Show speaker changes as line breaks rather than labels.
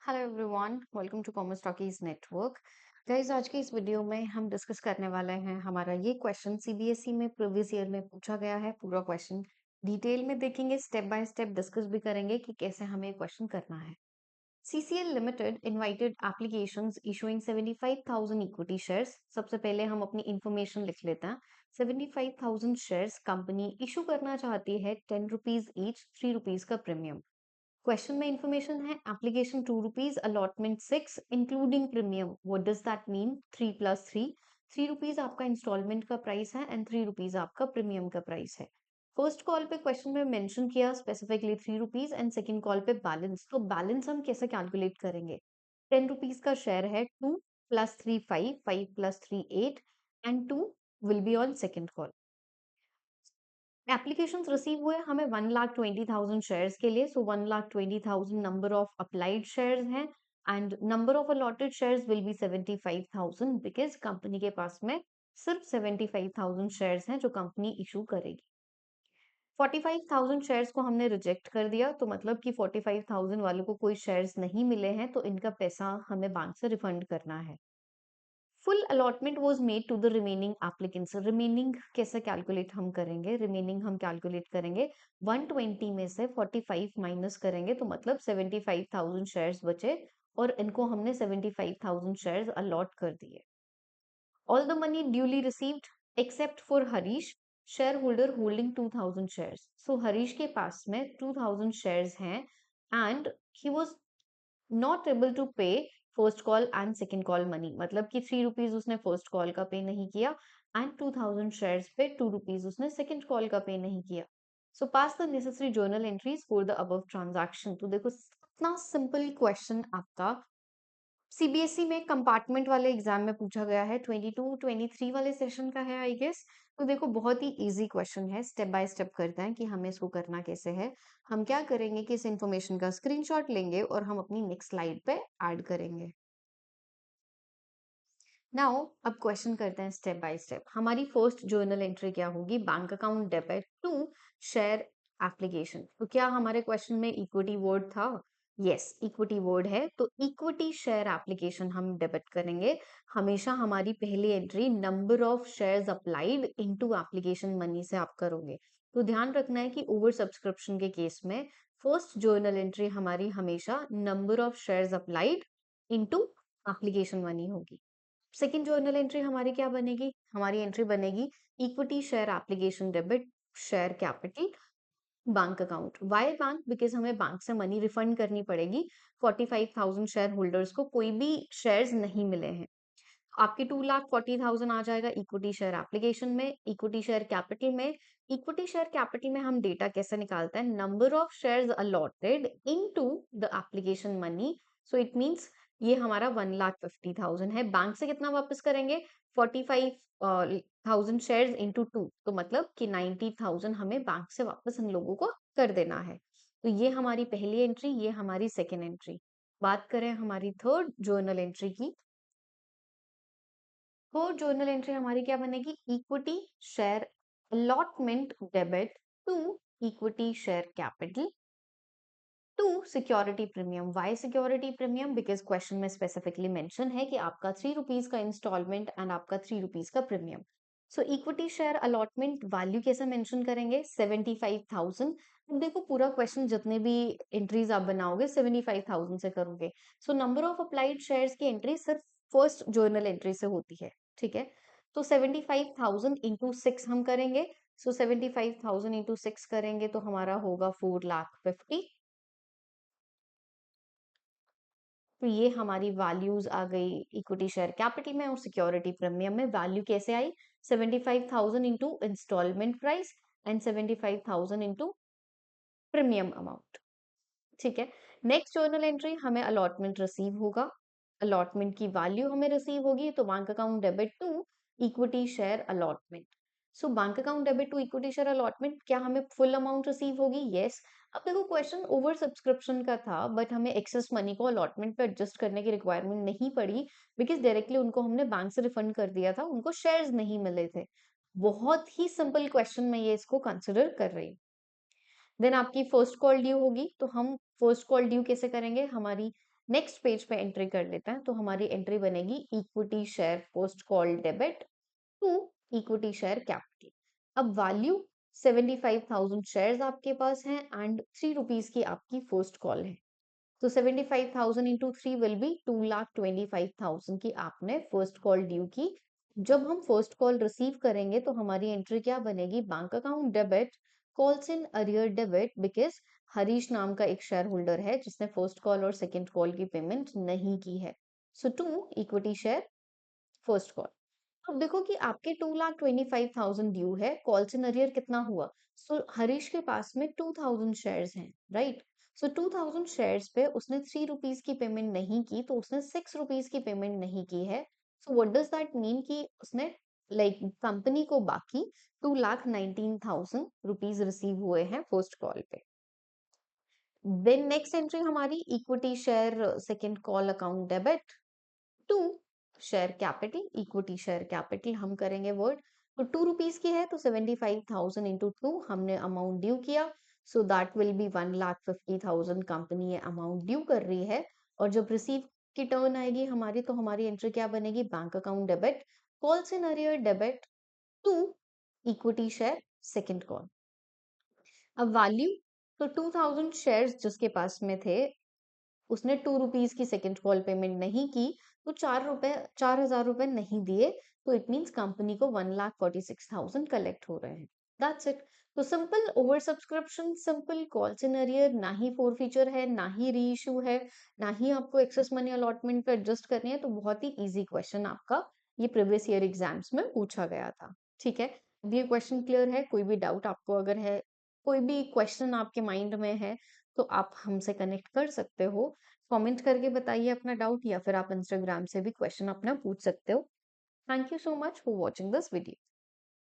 Hello everyone, welcome to commerce talkies network. Guys, आज की इस वीडियो में हम डिस्कस करने वाले हैं हमारा ये क्वेश्चन सीबीएसई में प्रीवियस ईयर में पूछा गया है। पूरा क्वेश्चन डिटेल में देखेंगे, स्टेप बाय स्टेप डिस्कस भी करेंगे कि कैसे हमें क्वेश्चन करना है। CCL limited invited applications issuing 75,000 equity shares. सबसे पहले हम अपनी इंफॉर्मेशन लिख लेते हैं। 75,000 शेयर्स कंपनी इशू करना चाहती है, 10 रुपीज ईच, 3 रुपीज का प्रीमियम। क्वेश्चन में इंफॉर्मेशन है application 2 rupees, allotment 6 including premium. What does that mean? 3 plus 3। 3 rupees आपका इंस्टॉलमेंट का प्राइस है एंड 3 रुपीज आपका प्रीमियम का प्राइस है। फर्स्ट कॉल पे क्वेश्चन में मेंशन किया specifically 3 rupees and second call पे बैलेंस। तो बैलेंस हम कैसे कैलकुलेट करेंगे? 10 रुपीज का शेयर है, 2 plus 3 5, 5 plus 3 8 and 2 will be on second call. Applications receive हुए हमें 1,20,000 शेयर्स के लिए। सो 1,20,000 नंबर ऑफ अप्लाइड शेयर्स हैं and number of allotted shares will be 75,000 because company के पास में सिर्फ 75,000 शेयर्स हैं जो कंपनी इशू करेगी। 45,000 शेयर्स को हमने रिजेक्ट कर दिया, तो मतलब कि 45,000 वालों को कोई शेयर्स नहीं मिले हैं, तो इनका पैसा हमें बैंक से रिफंड करना है। Full allotment was made to the remaining applicants. Remaining कैसे कैलकुलेट हम करेंगे? रिमेनिंग हम कैलकुलेट करेंगे 120 में से 45 माइनस करेंगे, तो मतलब 75,000 शेयर्स बचे और इनको हमने 75,000 शेयर्स अलॉट कर दिए। All the money duly received except for Harish, shareholder holding 2,000 shares. So Harish के पास में 2,000 शेयर्स हैं and he was not able to pay first call and second call money. मतलब कि 3 रुपीज उसने फर्स्ट कॉल का पे नहीं किया एंड 2,000 शेयर्स पे 2 रुपीज उसने सेकंड कॉल का पे नहीं किया। So pass the necessary journal entries for the above transaction. तो देखो, इतना सिंपल क्वेश्चन आपका सीबीएसई में कंपार्टमेंट वाले एग्जाम में पूछा गया है, 22-23 वाले सेशन का है आई गेस। तो देखो, बहुत ही इजी क्वेश्चन है। स्टेप बाय स्टेप करते हैं कि हमें इसको करना कैसे है। हम क्या करेंगे कि इस इंफॉर्मेशन का स्क्रीनशॉट लेंगे और हम अपनी नेक्स्ट स्लाइड पे ऐड करेंगे। नाउ अब क्वेश्चन करते हैं स्टेप बाय स्टेप। हमारी फर्स्ट जर्नल एंट्री क्या होगी? Bank account debit to share application. तो क्या हमारे क्वेश्चन में इक्विटी वर्ड था? यस, इक्विटी वर्ड है, तो इक्विटी शेयर एप्लीकेशन हम डेबिट करेंगे। हमेशा हमारी पहली entry number of shares applied into application money से आप करोगे। तो ध्यान रखना है कि ओवर सब्सक्रिप्शन के केस में फर्स्ट जर्नल एंट्री हमारी हमेशा number of shares applied into application money होगी। सेकंड जर्नल एंट्री हमारी क्या बनेगी? हमारी एंट्री बनेगी equity share application debit share capital bank account. Why bank? Because हमें बैंक से मनी रिफंड करनी पड़ेगी। 45,000 शेयर होल्डर्स को कोई भी शेयर्स नहीं मिले हैं। आपके 2,40,000 आ जाएगा इक्विटी शेयर एप्लीकेशन में। इक्विटी शेयर कैपिटल में, इक्विटी शेयर कैपिटल में हम डेटा कैसे निकालते हैं? Number of shares allotted into the application money. So it means ये हमारा 1,50,000 है। बैंक से कितना वापस करेंगे? 45,000 शेयर्स इंटू 2, तो मतलब कि 90,000 हमें बैंक से वापस इन लोगों को कर देना है। तो ये हमारी पहली एंट्री, ये हमारी सेकेंड एंट्री। बात करें हमारी थर्ड जर्नल एंट्री की। फोर्थ जर्नल एंट्री हमारी क्या बनेगी? Equity share allotment debit to equity share capital to security premium. Why security premium? Because question में स्पेसिफिकली मेंशन है कि आपका 3 रुपीज का इंस्टॉलमेंट एंड आपका 3 रुपीज का प्रीमियम। सो इक्विटी शेयर अलॉटमेंट वैल्यू कैसे मेंशन करेंगे? 75,000। अब देखो, पूरा क्वेश्चन जितने भी एंट्रीज आप बनाओगे 75,000 से करोगे। So number of applied shares की एंट्री सिर्फ फर्स्ट जर्नल एंट्री से होती है, ठीक है। तो 75,000 इंटू 6 हम करेंगे। सो 75,000 इंटू 6 करेंगे तो हमारा होगा 4,50,000। तो ये हमारी वैल्यूज आ गई इक्विटी शेयर कैपिटल में और सिक्योरिटी प्रीमियम में। वैल्यू कैसे आई? 75,000 into instalment price and 75,000 into premium amount, ठीक है। नेक्स्ट जर्नल एंट्री हमें अलॉटमेंट रिसीव होगा। अलॉटमेंट की वैल्यू हमें रिसीव होगी, तो bank account debit to equity share allotment. So bank account debit to equity share allotment, क्या हमें फुल अमाउंट रिसीव होगी? यस। अब देखो, क्वेश्चन ओवर सब्सक्रिप्शन का था बट हमें एक्सेस मनी को अलॉटमेंट पे एडजस्ट करने की रिक्वायरमेंट नहीं पड़ी बिकॉज डायरेक्टली उनको हमने बैंक से रिफंड कर दिया था, उनको शेयर्स नहीं मिले थे। बहुत ही सिंपल क्वेश्चन में ये इसको कंसिडर कर रही हूँ। देन आपकी फर्स्ट कॉल ड्यू होगी, तो हम फर्स्ट कॉल ड्यू कैसे करेंगे? हमारी नेक्स्ट पेज पे एंट्री कर लेते हैं, तो हमारी एंट्री बनेगी equity share post call debit to equity share capital. अब वैल्यू 75,000 शेयर्स आपके पास हैं एंड 3 रुपीज की आपकी फर्स्ट कॉल है। तो 75,000 इंटू 3 विल बी 2,25,000 की आपने फर्स्ट कॉल ड्यू की। जब हम फर्स्ट कॉल रिसीव करेंगे तो हमारी एंट्री क्या बनेगी, bank account debit calls in arrear debit, because Harish नाम का एक शेयर होल्डर है जिसने फर्स्ट कॉल और सेकंड कॉल की पेमेंट नहीं की है। So to equity share first call. अब देखो कि आपके 2,25,000 ड्यू है, कॉल्स इन अरियर कितना हुआ। सो हरीश के पास में 2,000 शेयर्स हैं, राइट। सो 2,000 शेयर्स पे उसने 3 रुपीज की पेमेंट नहीं की, तो उसने 6 रुपीज की पेमेंट नहीं की है। So what does that mean कि उसने लाइक कंपनी को बाकी 2,19,000 रुपीज रिसीव हुए हैं फर्स्ट कॉल पे। देन नेक्स्ट एंट्री हमारी equity share second call account debit to share capital, equity share capital हम करेंगे वर्ड। तो 2 रुपीज की है तो 75,000 इंटू 2 हमने अमाउंट ड्यू किया। So that will be 1,50,000 company ये अमाउंट ड्यू कर रही है। और जब रिसीव की टर्न आएगी हमारी, तो हमारी एंट्री क्या बनेगी, bank account debit calls in arrear debit to equity share second call. अब वैल्यू, तो 2,000 शेयर्स जिसके पास में थे उसने 2 रुपीज की सेकंड कॉल पेमेंट नहीं की, तो 4,000 रुपए नहीं दिए, तो इट मींस कंपनी को 1,46,000 कलेक्ट हो रहे हैं। That's it. तो simple oversubscription, simple call scenario, ना ही फोर फीचर है, ना ही री इशू है, ना ही आपको एक्सेस मनी अलॉटमेंट पे एडजस्ट करनी है। तो बहुत ही इजी क्वेश्चन आपका ये प्रीवियस ईयर एग्जाम्स में पूछा गया था। ठीक है, अब ये क्वेश्चन क्लियर है? कोई भी डाउट आपको अगर है, कोई भी क्वेश्चन आपके माइंड में है, तो आप हमसे कनेक्ट कर सकते हो। कमेंट करके बताइए अपना डाउट, या फिर आप इंस्टाग्राम से भी क्वेश्चन अपना पूछ सकते हो। Thank you so much for watching this video.